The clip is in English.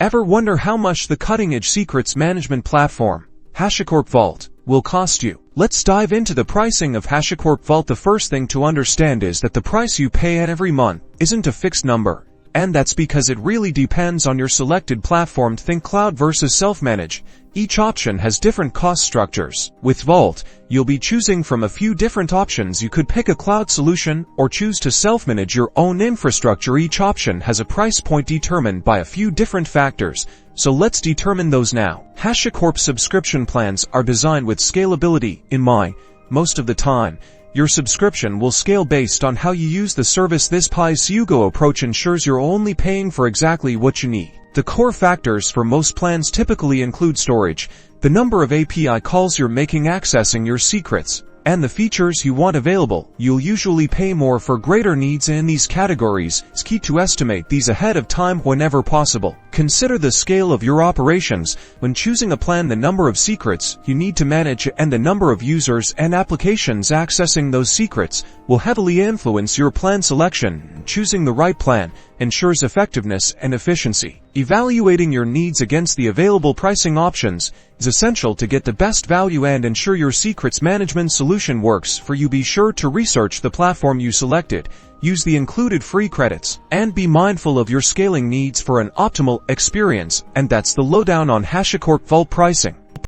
Ever wonder how much the cutting-edge secrets management platform, Hashicorp Vault, will cost you? Let's dive into the pricing of Hashicorp Vault. The first thing to understand is that the price you pay at every month isn't a fixed number, and that's because it really depends on your selected platform. Think cloud versus self-manage. Each option has different cost structures. With Vault, you'll be choosing from a few different options. You could pick a cloud solution or choose to self-manage your own infrastructure. Each option has a price point determined by a few different factors, so let's determine those now. Hashicorp subscription plans are designed with scalability in mind. Most of the time, your subscription will scale based on how you use the service. This pay-as-you-go approach ensures you're only paying for exactly what you need. The core factors for most plans typically include storage, the number of API calls you're making accessing your secrets, and the features you want available. You'll usually pay more for greater needs in these categories. It's key to estimate these ahead of time whenever possible. Consider the scale of your operations when choosing a plan. The number of secrets you need to manage and the number of users and applications accessing those secrets will heavily influence your plan selection. Choosing the right plan ensures effectiveness and efficiency. Evaluating your needs against the available pricing options is essential to get the best value and ensure your secrets management solution works for you. Be sure to research the platform you selected, use the included free credits, and be mindful of your scaling needs for an optimal experience. And that's the lowdown on Hashicorp Vault pricing.